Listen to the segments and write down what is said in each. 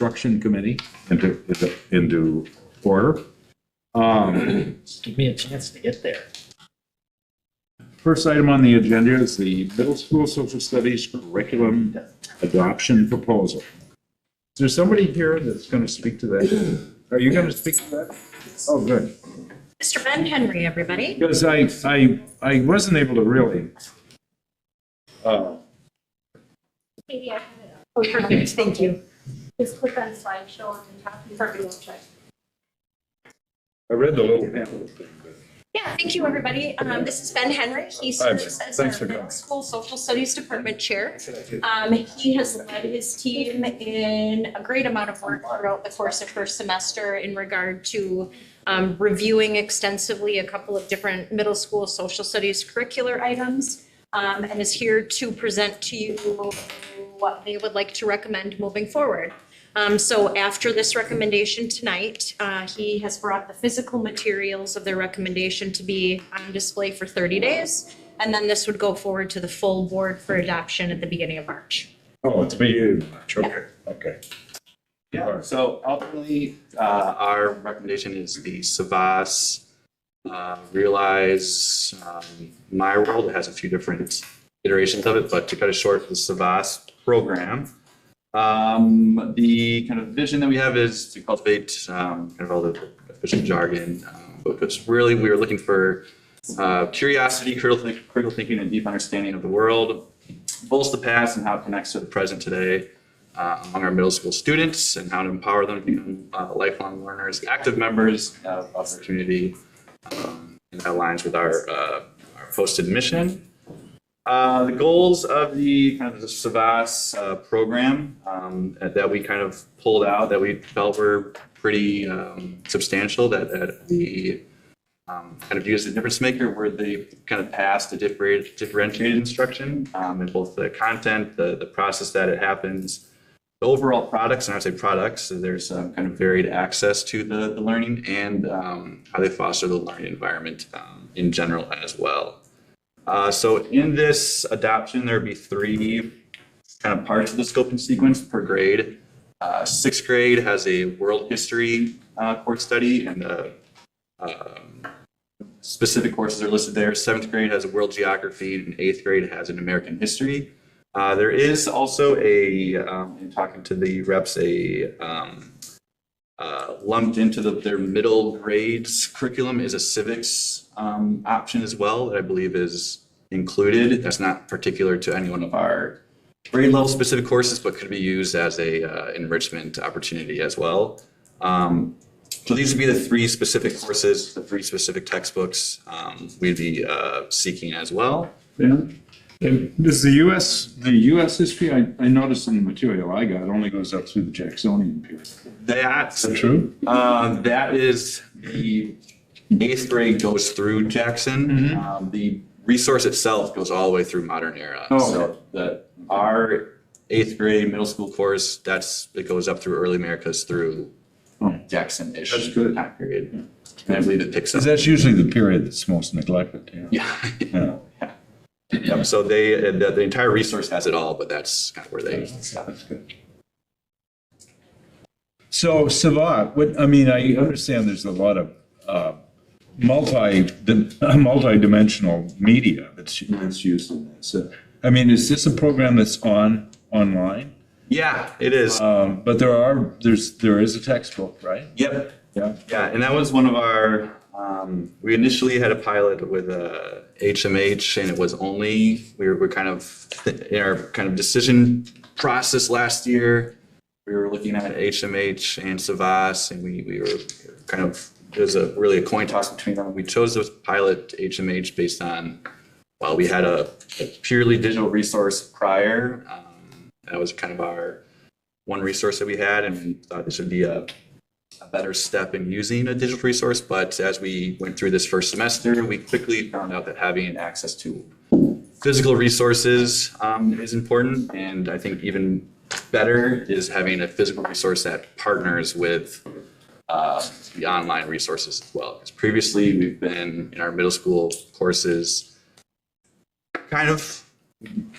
Instruction Committee into order. Give me a chance to get there. First item on the agenda is the middle school social studies curriculum adoption proposal. Is there somebody here that's going to speak to that? Are you going to speak to that? Oh, good. Mr. Ben Henry, everybody. Because I wasn't able to really. Katie, I have it up. Oh, perfect, thank you. Just click on slideshow on the top. Perfect. I read the little pamphlet thing. Yeah, thank you, everybody. This is Ben Henry. He serves as Thanks for our coming. middle school social studies department chair. He has led his team in a great amount of work throughout the course of first semester in regard to reviewing extensively a couple of different middle school social studies curricular items, and is here to present to you what they would like to recommend moving forward. So after this recommendation tonight, he has brought the physical materials of their recommendation to be on display for 30 days. And then this would go forward to the full board for adoption at the beginning of March. Oh, it's me. Okay. Okay. Yeah, so ultimately, our recommendation is the Savas Realize My World. It has a few different iterations of it, but to cut it short, the Savas program. The kind of vision that we have is to cultivate kind of all the official jargon, but it's really we were looking for curiosity, critical thinking, and deep understanding of the world, both the past and how it connects to the present today. Among our middle school students and how to empower them to become lifelong learners, active members of our community, and that aligns with our posted mission. The goals of the kind of the Savas program that we kind of pulled out that we felt were pretty substantial that we kind of used as a difference maker were the kind of past, the differentiated instruction in both the content, the process that it happens, the overall products, and I would say products, so there's kind of varied access to the learning and how they foster the learning environment in general as well. So in this adoption, there'd be 3 kind of parts of the scope and sequence per grade. 6th grade has a world history course study, and specific courses are listed there. 7th grade has a world geography, and 8th grade has an American history. There is also in talking to the reps, lumped into their middle grades curriculum is a civics option as well that I believe is included. That's not particular to any one of our grade level specific courses, but could be used as a enrichment opportunity as well. So these would be the 3 specific courses, the 3 specific textbooks we'd be seeking as well. Yeah. And does the U.S. history, I noticed in the material I got, only goes up through the Jacksonian period. That's True? that is the 8th grade goes through Jackson. The resource itself goes all the way through modern era. Oh, So our 8th grade middle school course, it goes up through early Americas through Jackson-ish That's good. time period. And I believe it picks up. That's usually the period that's most neglected. Yeah. Yeah. Yep. So the entire resource has it all, but that's kind of where they. That's good. So Savat, I understand there's a lot of multi-dimensional media that's used in this. Is this a program that's online? Yeah, it is. But there is a textbook, right? Yep. Yeah. Yeah, and that was one of our, we initially had a pilot with HMH, and it was only, we were kind of, in our kind of decision process last year, we were looking at HMH and Savas, and we were kind of, it was really a coin toss between them. We chose to pilot HMH based on, well, we had a purely digital resource prior. That was kind of our one resource that we had, and we thought this would be a better step in using a digital resource. But as we went through this first semester, we quickly found out that having access to physical resources is important. And I think even better is having a physical resource that partners with the online resources as well. Because previously we've been in our middle school courses kind of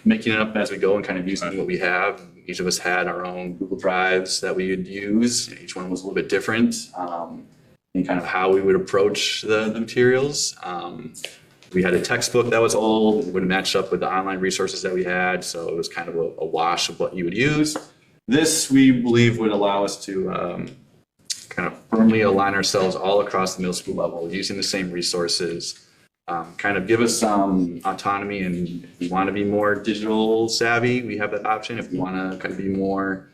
making it up as we go and kind of using what we have. Each of us had our own Google Drives that we would use. Each one was a little bit different in kind of how we would approach the materials. We had a textbook that was old, it wouldn't match up with the online resources that we had, so it was kind of a wash of what you would use. This, we believe, would allow us to kind of firmly align ourselves all across the middle school level, using the same resources, kind of give us some autonomy. And if we want to be more digital savvy, we have that option. If we want to kind of be more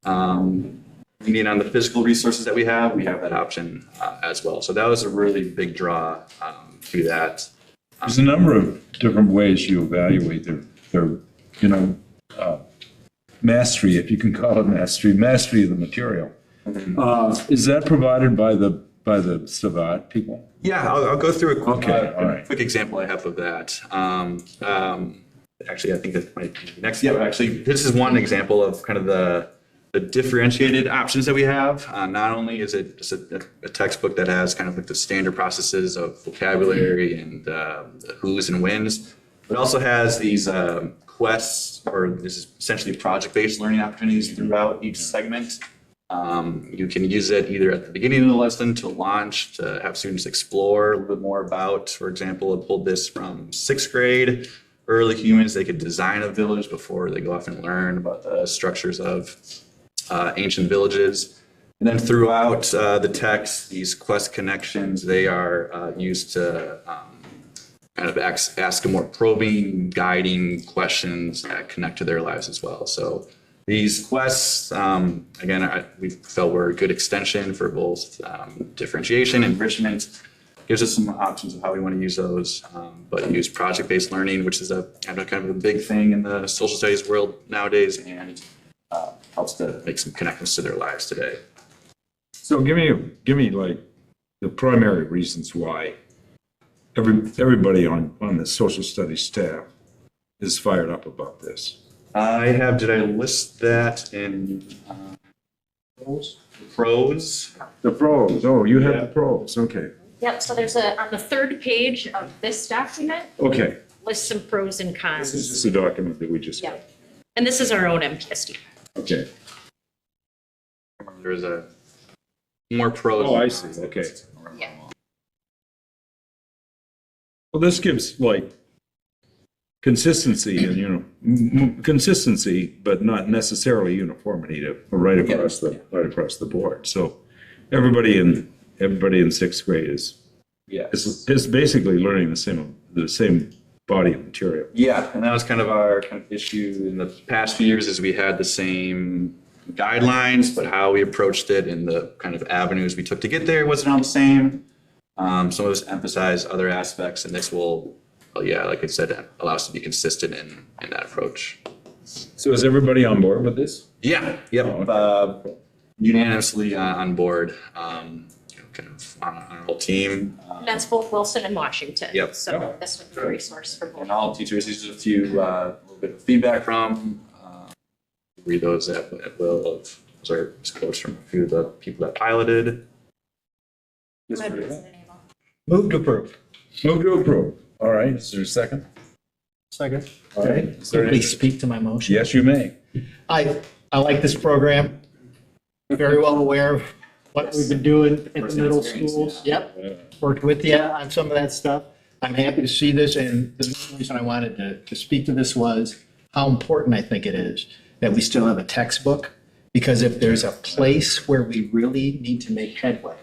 leaning on the physical resources that we have that option as well. So that was a really big draw to that. There's a number of different ways you evaluate their mastery, if you can call it mastery of the material. Is that provided by the Savat people? Yeah, I'll go through all right. quick example I have of that. Actually, I think that might be next. Yeah, actually, this is one example of kind of the differentiated options that we have. Not only is it just a textbook that has kind of like the standard processes of vocabulary and the who's and whens, but also has these quests, or this is essentially project-based learning opportunities throughout each segment. You can use it either at the beginning of the lesson to launch, to have students explore a little bit more about, for example, I pulled this from 6th grade, early humans. They could design a village before they go off and learn about the structures of ancient villages. And then throughout the text, these quest connections, they are used to kind of ask a more probing, guiding questions that connect to their lives as well. So these quests, again, we felt were a good extension for both differentiation, enrichment. Gives us some options of how we want to use those, but use project-based learning, which is a kind of a big thing in the social studies world nowadays, and helps to make some connections to their lives today. So give me like the primary reasons why everybody on the social studies staff is fired up about this. Did I list that in pros? The pros, oh, you have the pros, okay. Yep, so there's on the 3rd page of this document, Okay, lists some pros and cons. this is just a document that we just got. Yep. And this is our own MPSD. Okay. There's a more pros. Oh, I see, okay. Yeah. Well, this gives like consistency and, consistency, but not necessarily uniformity to right across the board. So everybody in 6th grade is basically learning the same body of material. Yeah, and that was kind of our kind of issue in the past few years, is we had the same guidelines, but how we approached it and the kind of avenues we took to get there wasn't all the same. Some of us emphasize other aspects, and this will, like I said, allow us to be consistent in that approach. So is everybody on board with this? Yeah, yep, unanimously on board, kind of on our whole team. And that's both Wilson and Washington. Yep. So this would be a resource for both. And all teachers, these are a few, little bit of feedback from, read those at will. Those are quotes from a few of the people that piloted. Move to approve. Move to approve. All right, is there a second? Second. All right. Is there any- Please speak to my motion. Yes, you may. I like this program. Very well aware of what we've been doing in the First-hand middle experience, schools. yeah. Yep. Worked with you on some of that stuff. I'm happy to see this, and the main reason I wanted to speak to this was how important I think it is that we still have a textbook, because if there's a place where we really need to make headway,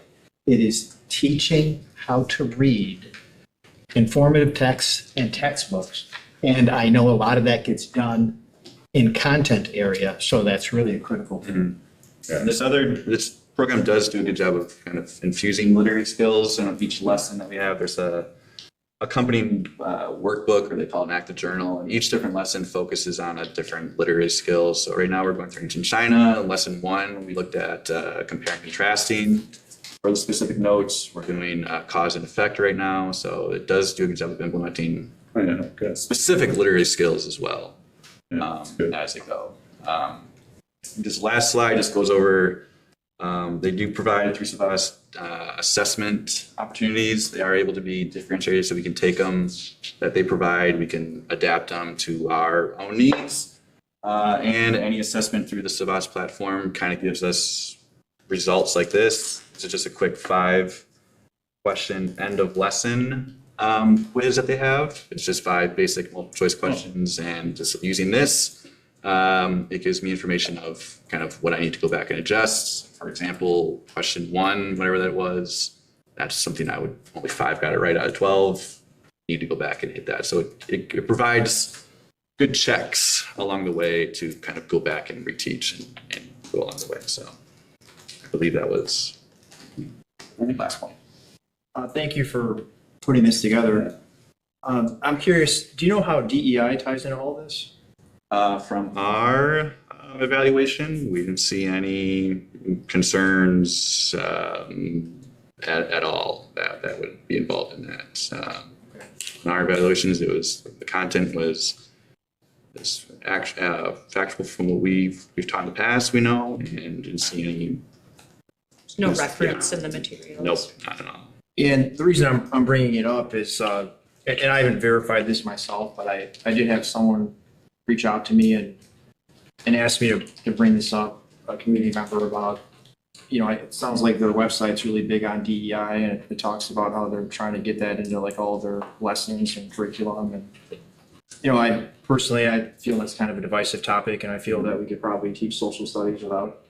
it is teaching how to read informative texts and textbooks. And I know a lot of that gets done in content area, so that's really a critical thing. This program does do a good job of kind of infusing literary skills in each lesson that we have. There's a accompanying workbook, or they call it an active journal, and each different lesson focuses on a different literary skill. So right now we're going through ancient China. Lesson 1, we looked at comparing and contrasting. For the specific notes, we're doing cause and effect right now. So it does do a good job of implementing specific literary skills as well as they go. This last slide just goes over, they do provide through Savat assessment opportunities. They are able to be differentiated, so we can take them that they provide, we can adapt them to our own needs. And any assessment through the Savas platform kind of gives us results like this. This is just a quick 5-question end of lesson quiz that they have. It's just 5 basic multiple choice questions, and just using this, it gives me information of kind of what I need to go back and adjust. For example, question 1, whatever that was, that's something I would, only 5 got it right out of 12. Need to go back and hit that. So it provides good checks along the way to kind of go back and reteach and go along the way. So I believe that was the last one. Thank you for putting this together. I'm curious, do you know how DEI ties into all this? From our evaluation, we didn't see any concerns at all that would be involved in that. In our evaluations, it was, the content was factual from what we've taught in the past, we know, and didn't see any. No reference in the materials. Nope, not at all. And the reason I'm bringing it up is, and I haven't verified this myself, but I did have someone reach out to me and ask me to bring this up, a community member, about, it sounds like their website's really big on DEI, and it talks about how they're trying to get that into like all their lessons and curriculum. And, I feel that's kind of a divisive topic, and I feel that we could probably teach social studies without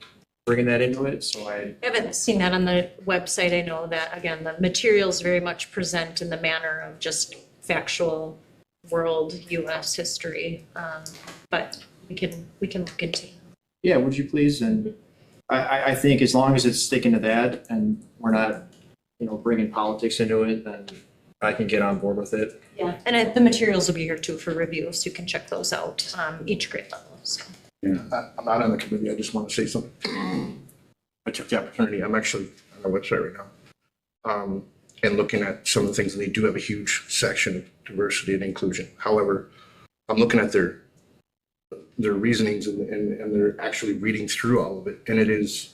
bringing that into it. So I haven't seen that on the website. I know that, again, the materials very much present in the manner of just factual world US history. But we can look into. Yeah, would you please? And I think as long as it's sticking to that and we're not, bringing politics into it, then I can get on board with it. Yeah, and the materials will be here too for review, so you can check those out, each grade level, so. I'm not on the committee, I just want to say something. I took the opportunity, I'm actually on their website right now, and looking at some of the things, and they do have a huge section of diversity and inclusion. However, I'm looking at their reasonings and they're actually reading through all of it, and it is,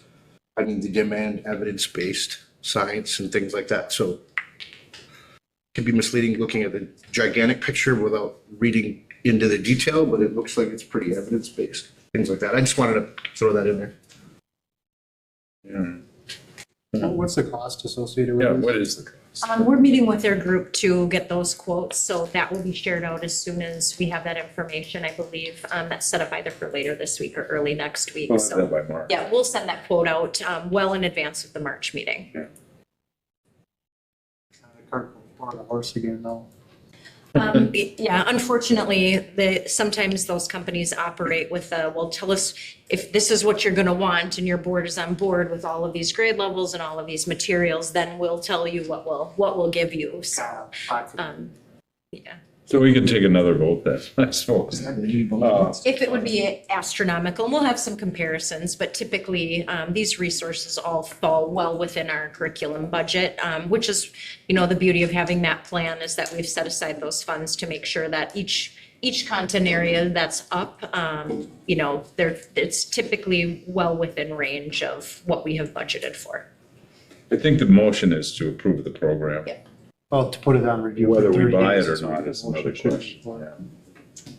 they demand evidence-based science and things like that, so it can be misleading looking at the gigantic picture without reading into the detail, but it looks like it's pretty evidence-based, things like that. I just wanted to throw that in there. Yeah. What's the cost associated with Yeah, this? what is the cost? We're meeting with their group to get those quotes, so that will be shared out as soon as we have that information, I believe. That's set up either for later this week or early next week, We'll have that so. by March. Yeah, we'll send that quote out, well in advance of the March meeting. The cart before the horse again, though. Yeah, unfortunately, sometimes those companies operate with well, tell us if this is what you're gonna want and your board is on board with all of these grade levels and all of these materials, then we'll tell you what we'll give you, so, yeah. So we can take another vote then, I suppose. If it would be astronomical, and we'll have some comparisons, but typically, these resources all fall well within our curriculum budget, which is, the beauty of having that plan is that we've set aside those funds to make sure that each content area that's up, it's typically well within range of what we have budgeted for. I think the motion is to approve the program. Yeah. Well, to put it on review. for Whether we 30 buy days it or is what not the is another motion should question. be for.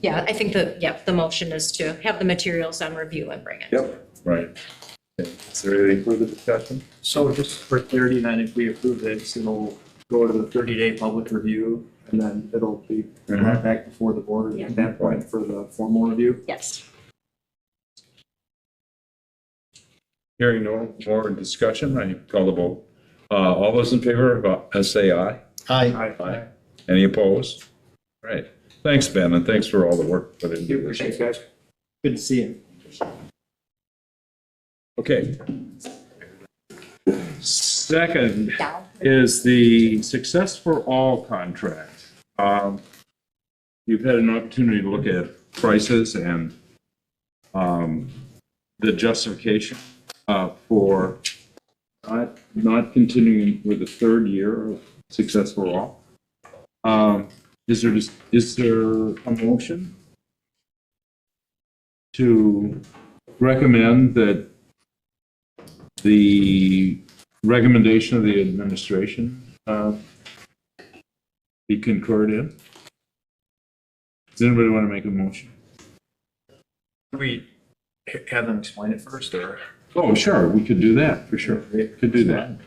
Yeah, I think the motion is to have the materials on review and bring it. Yep, right. Okay. Is there any further discussion? So just for clarity, then if we approve this, it'll go to the 30-day public review, and then it'll be brought back before the board Yeah. at that point for the formal review. Yes. Hearing no more discussion, I call the vote. All those in favor, say aye. Aye. Any opposed? Right. Thanks, Ben, and thanks for all the work put into this. Thanks, guys. Good to see you. Okay. Second Down. is the Success for All contract. You've had an opportunity to look at prices and the justification for not continuing with the third year of Success for All. Is there a motion to recommend that the recommendation of the administration be concurred in? Does anybody want to make a motion? Do we have them explain it first, or? Oh, sure, we could do that, for sure. Could do that.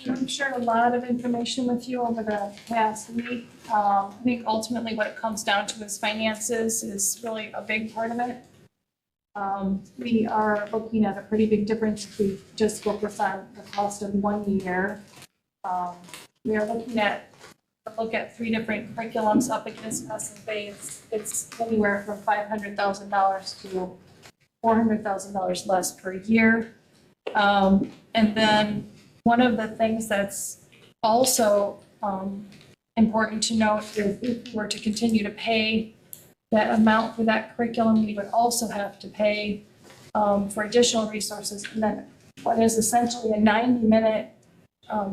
I've shared a lot of information with you over the past week. I think ultimately what it comes down to is finances is really a big part of it. We are looking at a pretty big difference if we just focus on the cost of 1 year. We are looking at, look at 3 different curriculums up against SFA. It's anywhere from $500,000 to $400,000 less per year. And then one of the things that's also important to note is if we were to continue to pay that amount for that curriculum, we would also have to pay for additional resources. And then what is essentially a 90-minute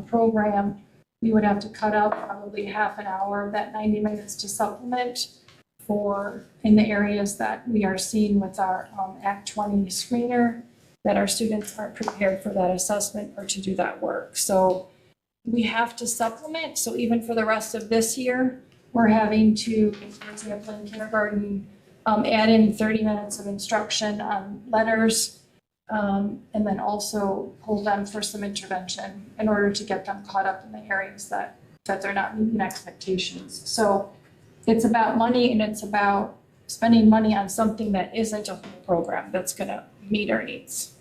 program, we would have to cut out probably half an hour of that 90 minutes to supplement for in the areas that we are seeing with our Act 20 screener, that our students aren't prepared for that assessment or to do that work. So we have to supplement. So even for the rest of this year, we're having to, for example, in kindergarten, add in 30 minutes of instruction on letters, and then also pull them for some intervention in order to get them caught up in the areas that they're not meeting expectations. So it's about money, and it's about spending money on something that isn't a whole program that's gonna meet our needs.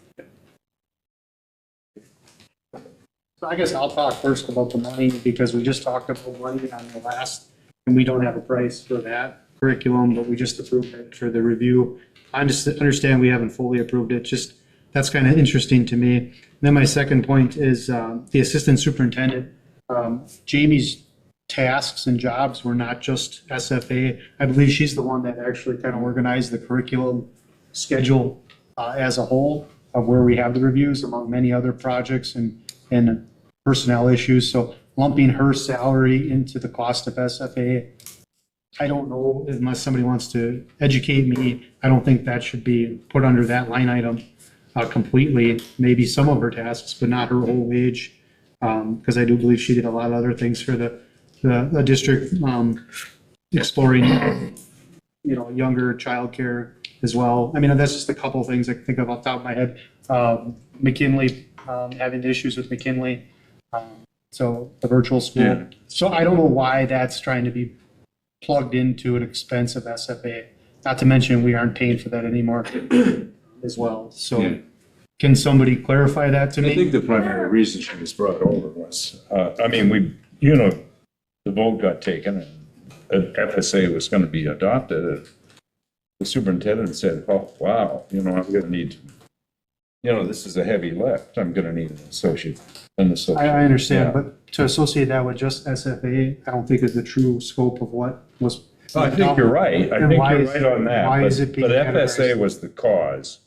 So I guess I'll talk first about the money, because we just talked about money on the last, and we don't have a price for that curriculum, but we just approved it for the review. I just understand we haven't fully approved it, just, that's kind of interesting to me. And then my second point is the assistant superintendent. Jamie's tasks and jobs were not just SFA. I believe she's the one that actually kind of organized the curriculum schedule as a whole of where we have the reviews among many other projects and personnel issues. So lumping her salary into the cost of SFA, I don't know, unless somebody wants to educate me, I don't think that should be put under that line item completely. Maybe some of her tasks, but not her whole wage. Because I do believe she did a lot of other things for the district, exploring, younger childcare as well. I mean, that's just a couple of things I can think of off the top of my head. McKinley, having issues with McKinley. So the virtual school. Yeah. So I don't know why that's trying to be plugged into an expense of SFA. Not to mention we aren't paying for that anymore as well. So Yeah. can somebody clarify that to me? I think the primary reason she was brought over was, the vote got taken and FSA was going to be adopted. The superintendent said, oh, wow, I'm going to need, this is a heavy lift. I'm going to need an associate. I understand, Yeah. but to associate that with just SFA, I don't think is the true scope of what was. I think you're right. I Then think why you're is- right on that. why but- is it being But FSA categorized? was the cause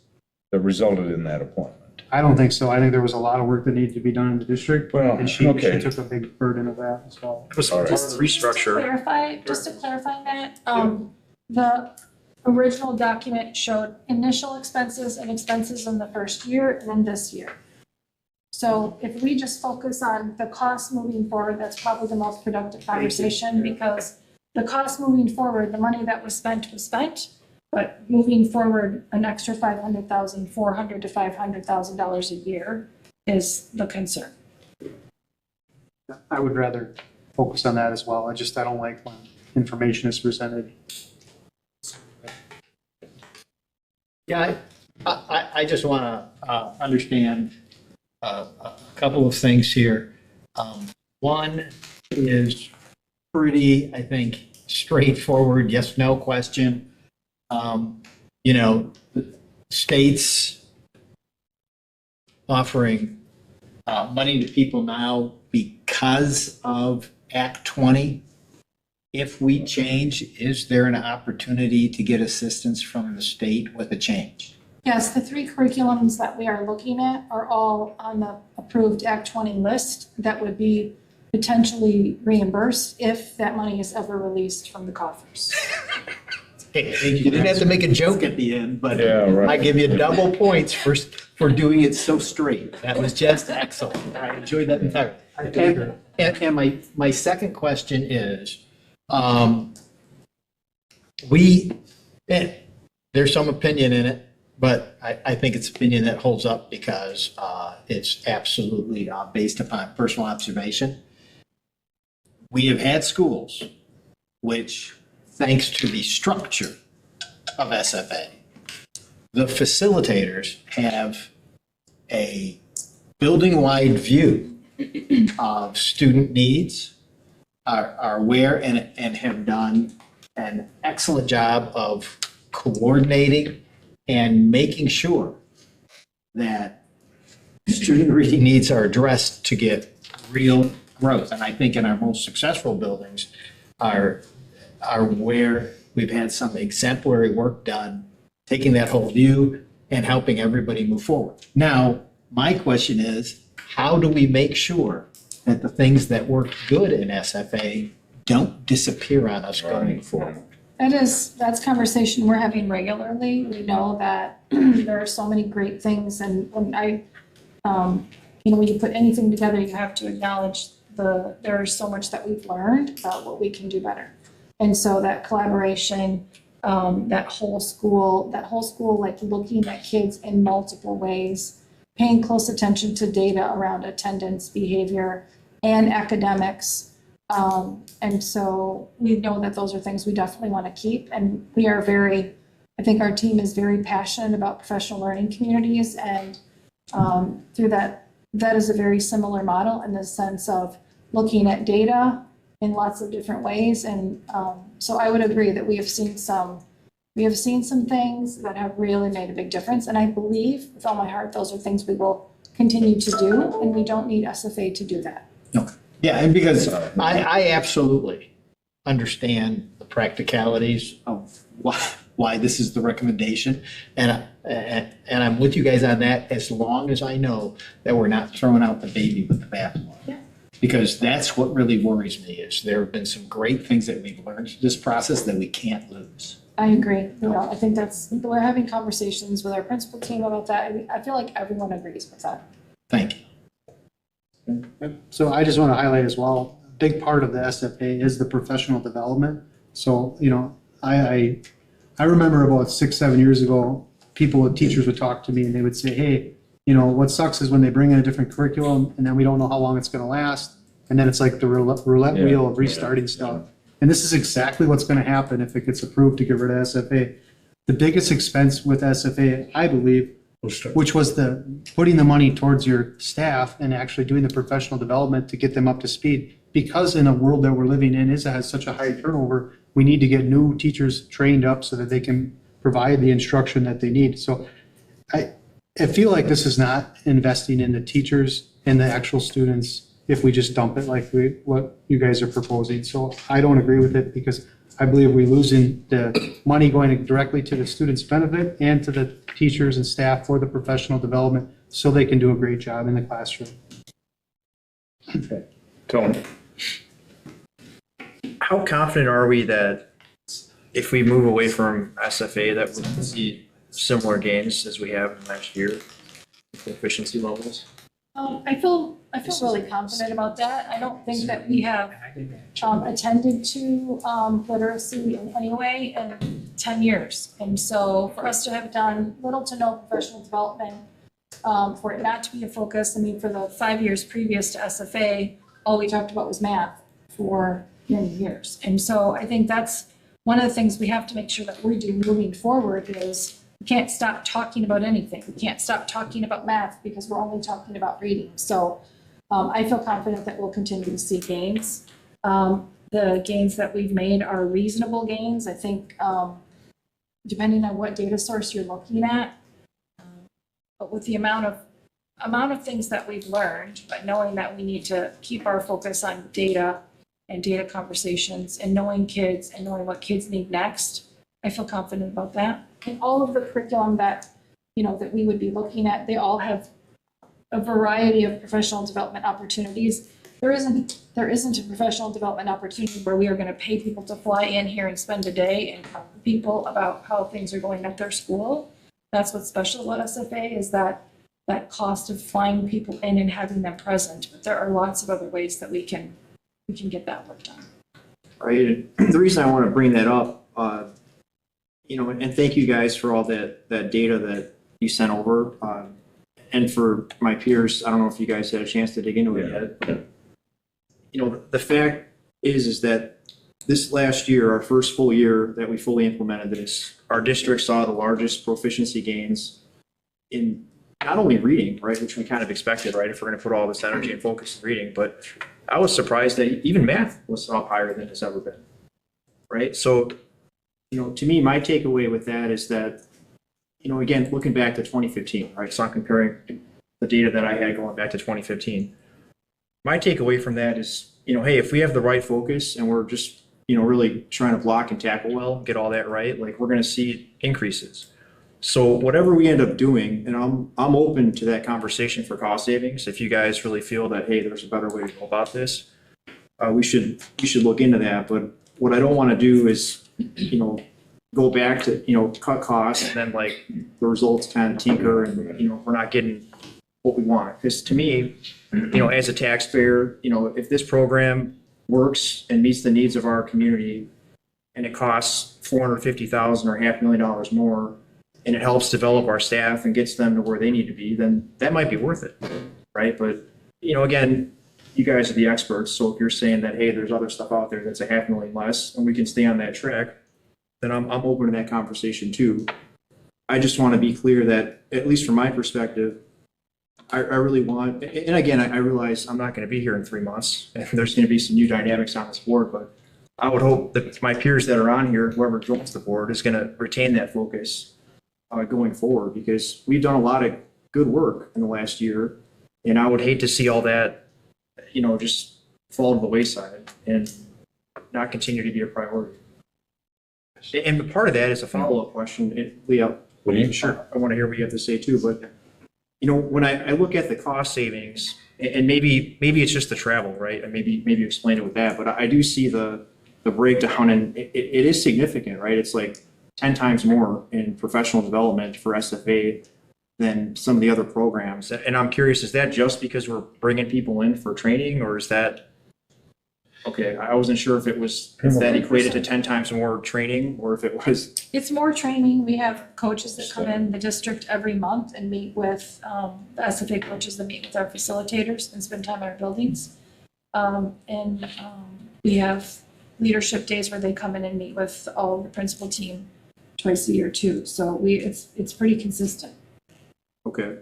that resulted in that appointment. I don't think so. I think there was a lot of work that needed to be done in the district. Well, And she okay. took a big burden of that as well. It was All right. part of the restructure. Just to clarify that, the original document showed initial expenses and expenses in the first year and then this year. So if we just focus on the cost moving forward, that's probably the most productive conversation, because the cost moving forward, the money that was spent, but moving forward, an extra $500,000, $400,000 to $500,000 a year is the concern. I would rather focus on that as well. I don't like when information is presented. Yeah, I just want to understand a couple of things here. One is pretty, I think, straightforward, yes, no question. States offering money to people now because of Act 20. If we change, is there an opportunity to get assistance from the state with a change? Yes, the 3 curriculums that we are looking at are all on the approved Act 20 list that would be potentially reimbursed if that money is ever released from the coffers. You didn't have to make a joke at the end, but Yeah, right. I give you double points for doing it so straight. That was just excellent. I enjoyed that entirely. And my second question is, the there's some opinion in it, but I think it's opinion that holds up because it's absolutely based upon personal observation. We have had schools which, thanks to the structure of SFA, the facilitators have a building-wide view of student needs, are aware and have done an excellent job of coordinating and making sure that student reading needs are addressed to get real growth. And I think in our most successful buildings are where we've had some exemplary work done, taking that whole view and helping everybody move forward. Now, my question is, how do we make sure that the things that work good in SFA don't disappear on us going forward? That's conversation we're having regularly. We know that there are so many great things, and when when you put anything together, you have to acknowledge there's so much that we've learned about what we can do better. And so that collaboration, that whole school, like looking at kids in multiple ways, paying close attention to data around attendance, behavior, and academics. And so we know that those are things we definitely want to keep. And we are I think our team is very passionate about professional learning communities. And through that is a very similar model in the sense of looking at data in lots of different ways. And so I would agree that we have seen some things that have really made a big difference. And I believe with all my heart, those are things we will continue to do. And we don't need SFA to do that. Okay. Yeah, and because I absolutely understand the practicalities of why this is the recommendation. And I'm with you guys on that as long as I know that we're not throwing out the baby with the bathwater. Yeah. Because that's what really worries me is there have been some great things that we've learned through this process that we can't lose. I agree. I think we're having conversations with our principal team about that. I feel like everyone agrees with that. Thank you. So I just want to highlight as well, a big part of the SFA is the professional development. So, I remember about 6-7 years ago, teachers would talk to me and they would say, hey, what sucks is when they bring in a different curriculum and then we don't know how long it's going to last. And then it's like the roulette wheel of restarting stuff. And this is exactly what's going to happen if it gets approved to get rid of SFA. The biggest expense with SFA, I believe, which was putting the money towards your staff and actually doing the professional development to get them up to speed. Because in a world that we're living in has such a high turnover, we need to get new teachers trained up so that they can provide the instruction that they need. So I feel like this is not investing in the teachers and the actual students if we just dump it like what you guys are proposing. So I don't agree with it because I believe we're losing the money going directly to the students' benefit and to the teachers and staff for the professional development so they can do a great job in the classroom. Okay. Tony? How confident are we that if we move away from SFA that we'll see similar gains as we have in last year with efficiency levels? I feel really confident about that. I don't think that we have attended to literacy in any way in 10 years. And so for us to have done little to no professional development, for it not to be a focus, for the 5 years previous to SFA, all we talked about was math for many years. And so I think that's one of the things we have to make sure that we do moving forward is we can't stop talking about anything. We can't stop talking about math because we're only talking about reading. So I feel confident that we'll continue to see gains. The gains that we've made are reasonable gains. I think depending on what data source you're looking at, but with the amount of things that we've learned, but knowing that we need to keep our focus on data and data conversations and knowing kids and knowing what kids need next, I feel confident about that. And all of the curriculum that we would be looking at, they all have a variety of professional development opportunities. There isn't a professional development opportunity where we are going to pay people to fly in here and spend a day and talk to people about how things are going at their school. That's what's special about SFA is that cost of flying people in and having them present. But there are lots of other ways that we can get that work done. Right. And the reason I want to bring that up, And thank you guys for all that data that you sent over. And for my peers, I don't know if you guys had a chance to dig into it yet, but, the fact is that this last year, our first full year that we fully implemented this, our district saw the largest proficiency gains in not only reading, right, which we kind of expected, right, if we're going to put all this energy and focus in reading, but I was surprised that even math was up higher than it's ever been, right? So, to me, my takeaway with that is that, again, looking back to 2015, right, so I'm comparing the data that I had going back to 2015. My takeaway from that is, hey, if we have the right focus and we're just, really trying to block and tackle well, get all that right, like we're going to see increases. So whatever we end up doing, and I'm open to that conversation for cost savings. If you guys really feel that, hey, there's a better way to go about this, we should look into that. But what I don't want to do is, go back to, cut costs and then like the results kind of tinker and, we're not getting what we want. Because to me, as a taxpayer, if this program works and meets the needs of our community and it costs $450,000 or $500,000 more, and it helps develop our staff and gets them to where they need to be, then that might be worth it, right? But, again, you guys are the experts, so if you're saying that, hey, there's other stuff out there that's $500,000 less, and we can stay on that track, then I'm open to that conversation too. I just want to be clear that, at least from my perspective, I really want, and again, I realize I'm not going to be here in 3 months, and there's going to be some new dynamics on this board, but I would hope that my peers that are on here, whoever joins the board, is going to retain that focus going forward, because we've done a lot of good work in the last year, and I would hate to see all that, just fall to the wayside and not continue to be a priority. And part of that is a follow-up question, Leah. Sure, I want to hear what you have to say too, but when I look at the cost savings, and maybe it's just the travel, right? And maybe you explain it with that, but I do see the breakdown, and it is significant, right? It's like 10 times more in professional development for SFA than some of the other programs. And I'm curious, is that just because we're bringing people in for training, or is that, okay, I wasn't sure if that equated to 10 times more training, or if it was. It's more training. We have coaches that come in the district every month and meet with, the SFA coaches that meet with our facilitators and spend time in our buildings. We have leadership days where they come in and meet with all the principal team twice a year too. So it's pretty consistent. Okay.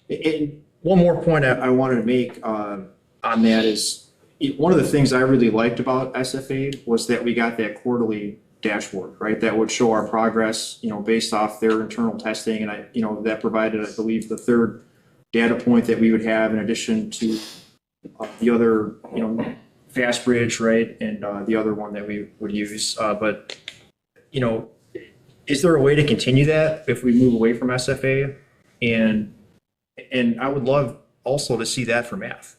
And one more point I wanted to make on that is, one of the things I really liked about SFA was that we got that quarterly dashboard, right? That would show our progress, based off their internal testing. And that provided, I believe, the third data point that we would have in addition to the other, FastBridge, right? And the other one that we would use. But is there a way to continue that if we move away from SFA? And I would love also to see that for math,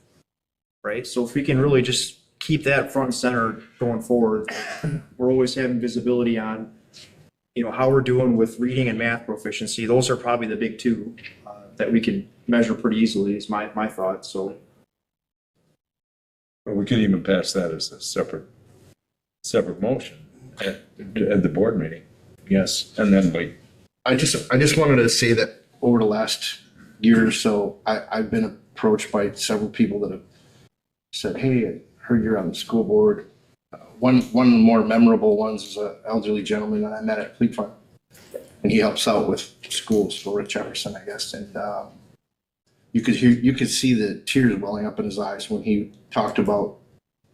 right? So if we can really just keep that front and center going forward, we're always having visibility on, how we're doing with reading and math proficiency. Those are probably the big two that we can measure pretty easily, is my thought. So We could even pass that as a separate motion at the board meeting. Yes, and then wait. I just wanted to say that over the last year or so, I've been approached by several people that have said, hey, I heard you're on the school board. One of the more memorable ones is an elderly gentleman that I met at Fleet Farm. And he helps out with schools for Rich Jefferson, I guess. And you could see the tears welling up in his eyes when he talked about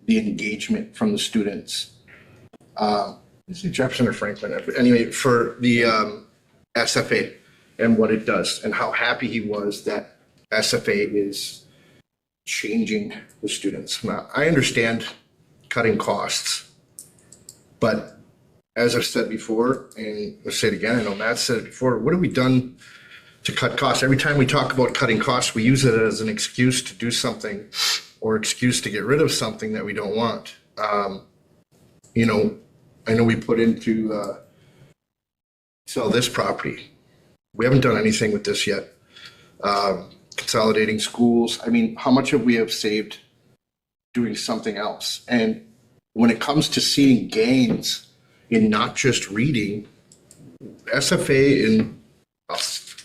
the engagement from the students. Is it Jefferson or Franklin? Anyway, for the SFA and what it does, and how happy he was that SFA is changing the students. Now, I understand cutting costs, but as I've said before, and I'll say it again, I know Matt said it before, what have we done to cut costs? Every time we talk about cutting costs, we use it as an excuse to do something or excuse to get rid of something that we don't want. I know we put into sell this property. We haven't done anything with this yet. Consolidating schools. I mean, how much have we saved doing something else? And when it comes to seeing gains in not just reading. SFA, and I'll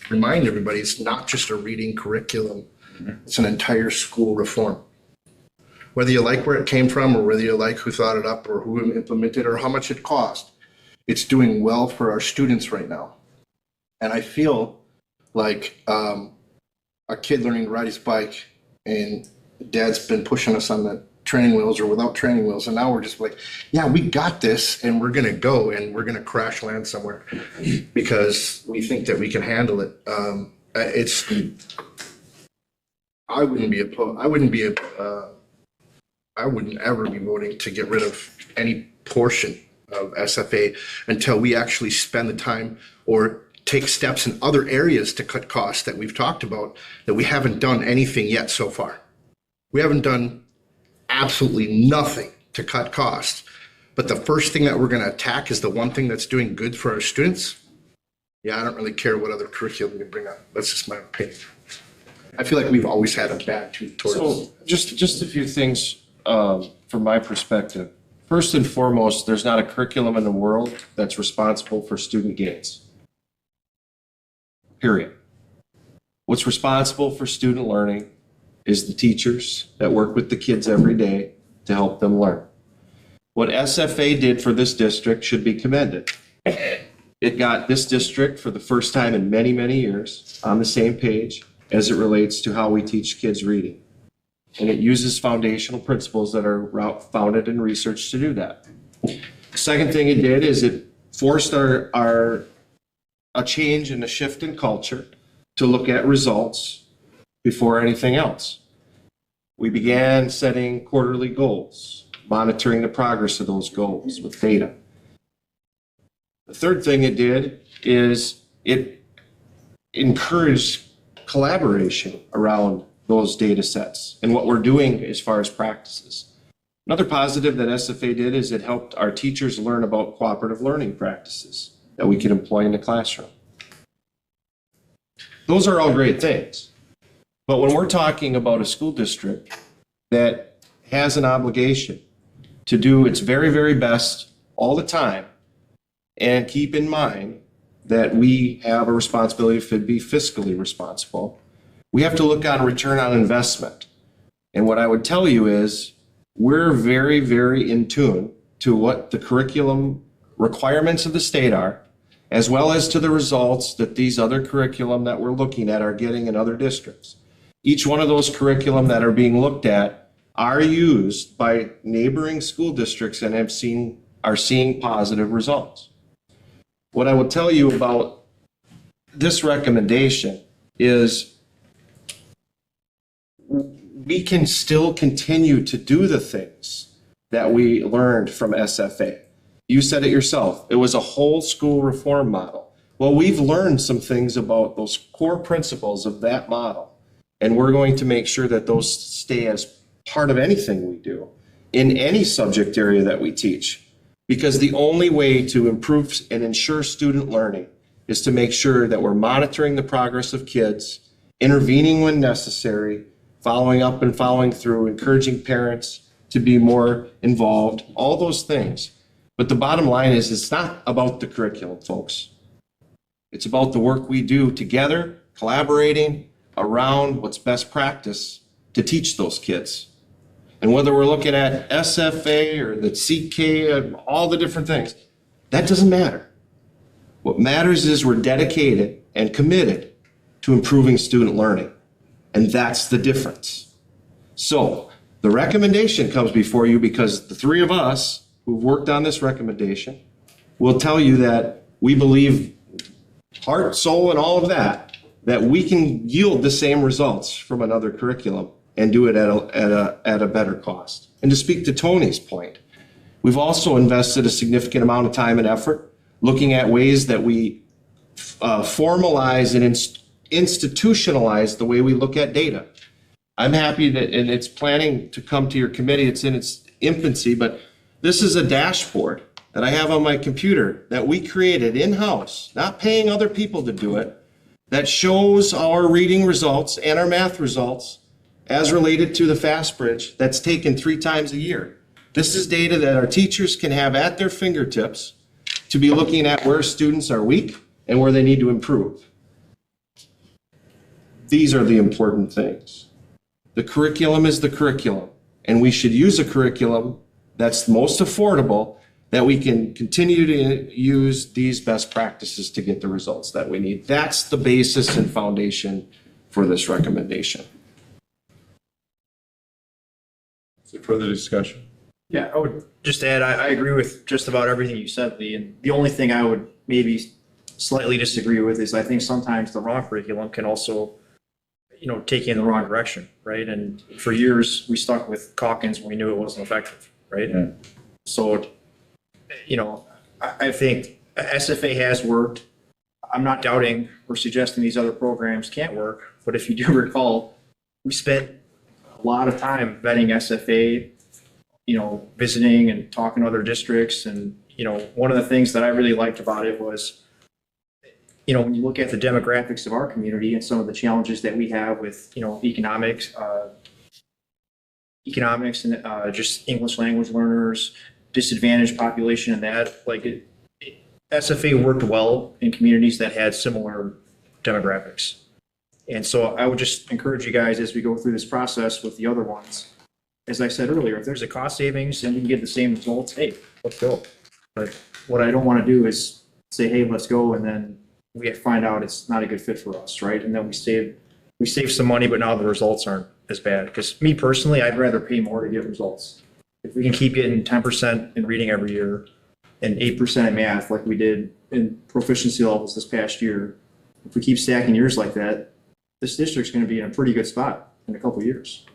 remind everybody, it's not just a reading curriculum. It's an entire school reform. Whether you like where it came from, or whether you like who thought it up, or who implemented, or how much it cost, it's doing well for our students right now. And I feel like a kid learning to ride his bike, and dad's been pushing us on the training wheels or without training wheels, and now we're just like, yeah, we got this, and we're gonna go and we're gonna crash land somewhere because we think that we can handle it. I wouldn't ever be voting to get rid of any portion of SFA until we actually spend the time or take steps in other areas to cut costs that we've talked about, that we haven't done anything yet so far. We haven't done absolutely nothing to cut costs. But the first thing that we're going to attack is the one thing that's doing good for our students. Yeah, I don't really care what other curriculum you bring up. That's just my opinion. I feel like we've always had a bad tooth towards. So just a few things from my perspective. First and foremost, there's not a curriculum in the world that's responsible for student gains. Period. What's responsible for student learning is the teachers that work with the kids every day to help them learn. What SFA did for this district should be commended. It got this district for the first time in many, many years on the same page as it relates to how we teach kids reading. And it uses foundational principles that are founded in research to do that. The second thing it did is it forced a change and a shift in culture to look at results before anything else. We began setting quarterly goals, monitoring the progress of those goals with data. The third thing it did is it encouraged collaboration around those data sets and what we're doing as far as practices. Another positive that SFA did is it helped our teachers learn about cooperative learning practices that we can employ in the classroom. Those are all great things. But when we're talking about a school district that has an obligation to do its very, very best all the time, and keep in mind that we have a responsibility to be fiscally responsible, we have to look on return on investment. And what I would tell you is we're very, very in tune to what the curriculum requirements of the state are, as well as to the results that these other curriculum that we're looking at are getting in other districts. Each one of those curriculum that are being looked at are used by neighboring school districts and are seeing positive results. What I will tell you about this recommendation is we can still continue to do the things that we learned from SFA. You said it yourself. It was a whole school reform model. Well, we've learned some things about those core principles of that model, and we're going to make sure that those stay as part of anything we do in any subject area that we teach. Because the only way to improve and ensure student learning is to make sure that we're monitoring the progress of kids, intervening when necessary, following up and following through, encouraging parents to be more involved, all those things. But the bottom line is it's not about the curriculum, folks. It's about the work we do together, collaborating around what's best practice to teach those kids. And whether we're looking at SFA or the CK and all the different things, that doesn't matter. What matters is we're dedicated and committed to improving student learning. And that's the difference. So the recommendation comes before you because the three of us who've worked on this recommendation will tell you that we believe, heart, soul, and all of that, that we can yield the same results from another curriculum and do it at a better cost. And to speak to Tony's point, we've also invested a significant amount of time and effort looking at ways that we formalize and institutionalize the way we look at data. I'm happy that, and it's planning to come to your committee, it's in its infancy, but this is a dashboard that I have on my computer that we created in-house, not paying other people to do it, that shows our reading results and our math results as related to the FastBridge that's taken 3 times a year. This is data that our teachers can have at their fingertips to be looking at where students are weak and where they need to improve. These are the important things. The curriculum is the curriculum, and we should use a curriculum that's most affordable, that we can continue to use these best practices to get the results that we need. That's the basis and foundation for this recommendation. Is there further discussion? Yeah, I would just add, I agree with just about everything you said, Lee. And the only thing I would maybe slightly disagree with is I think sometimes the wrong curriculum can also, take you in the wrong direction, right? And for years, we stuck with Calkins when we knew it wasn't effective, right? Yeah. So, I think SFA has worked. I'm not doubting or suggesting these other programs can't work, but if you do recall, we spent a lot of time vetting SFA, visiting and talking to other districts. And, one of the things that I really liked about it was, when you look at the demographics of our community and some of the challenges that we have with, economics and just English language learners, disadvantaged population and that, SFA worked well in communities that had similar demographics. And so I would just encourage you guys as we go through this process with the other ones, as I said earlier, if there's a cost savings and you can get the same results, hey, let's go. But what I don't want to do is say, hey, let's go, and then we find out it's not a good fit for us, right? And then we save some money, but now the results aren't as bad. Because me personally, I'd rather pay more to get results. If we can keep getting 10% in reading every year and 8% in math, like we did in proficiency levels this past year, if we keep stacking years like that, this district's going to be in a pretty good spot in a couple of years,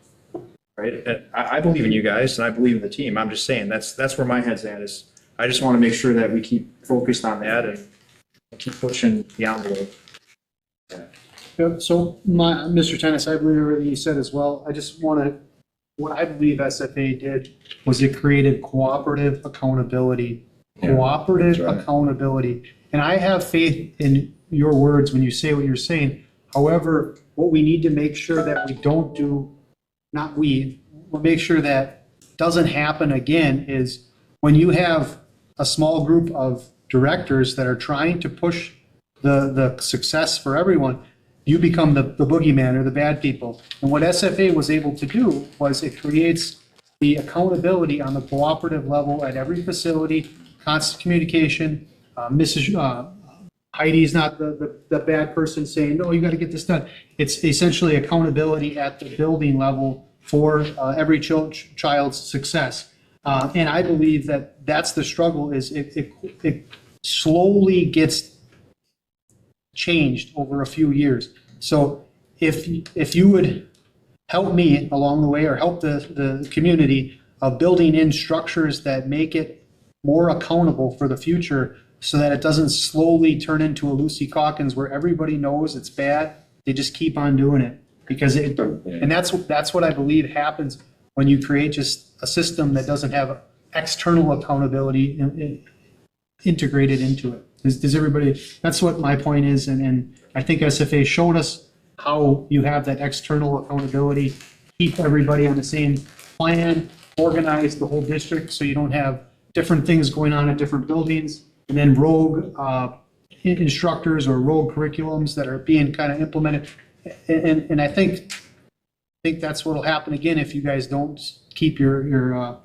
right? And I believe in you guys, and I believe in the team. I'm just saying that's where my head's at. Is I just want to make sure that we keep focused on that and keep pushing the envelope. Yeah, so Mr. Tennis, I believe everything you said as well. I just want to, what I believe SFA did was it created cooperative accountability. Cooperative that's right. accountability. And I have faith in your words when you say what you're saying. However, what we need to make sure that we don't do, we'll make sure that doesn't happen again is when you have a small group of directors that are trying to push the success for everyone, you become the boogeyman or the bad people. And what SFA was able to do was it creates the accountability on the cooperative level at every facility, constant communication. Mrs. Heidi's not the bad person saying, no, you got to get this done. It's essentially accountability at the building level for every child's success. And I believe that that's the struggle is it slowly gets changed over a few years. So if you would help me along the way or help the community of building in structures that make it more accountable for the future so that it doesn't slowly turn into a Lucy Calkins where everybody knows it's bad, they just keep on doing it. Because and that's what I believe happens when you create just a system that doesn't have external accountability integrated into it. Does everybody, that's what my point is, and I think SFA showed us how you have that external accountability, keep everybody on the same plan, organize the whole district so you don't have different things going on at different buildings, and then rogue instructors or rogue curriculums that are being kind of implemented. And I think that's what'll happen again if you guys don't keep your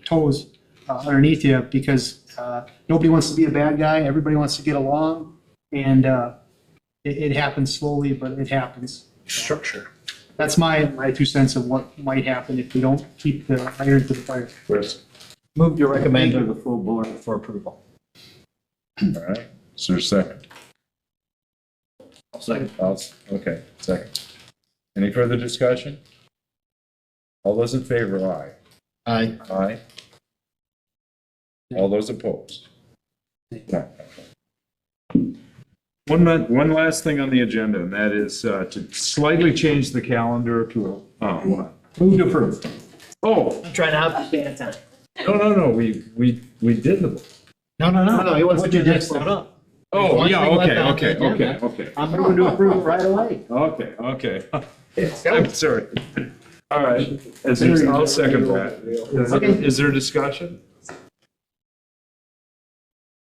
toes underneath you, because nobody wants to be a bad guy. Everybody wants to get along, and it happens slowly, but it happens. Structure. That's my 2 cents of what might happen if we don't keep the iron to the fire. Chris? Move to recommend to the full board for approval. All right. Is there a second? Second. Okay, second. Any further discussion? All those in favor, aye. Aye. Aye. All those opposed? No. One last thing on the agenda, and that is to slightly change the calendar to what? Move to approve. Oh, I'm trying to help you stay on time. no, we did the. No, he wants to do next one up. Oh, One yeah, thing left on the okay. agenda. I'm moving to approve right away. Okay. I'm sorry. All right, I'll second that. Is there discussion?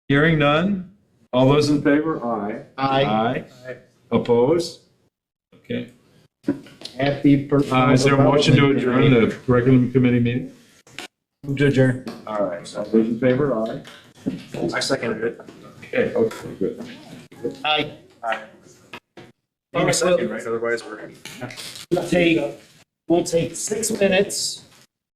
Hearing none? All those in favor? Aye. Aye. Aye. Opposed? Okay. Happy. Is there a motion to adjourn the curriculum committee meeting? Move to adjourn. All right, so all those in favor? Aye. I seconded it. Okay, good. Aye. Need a second, right? Otherwise we're. We'll take 6 minutes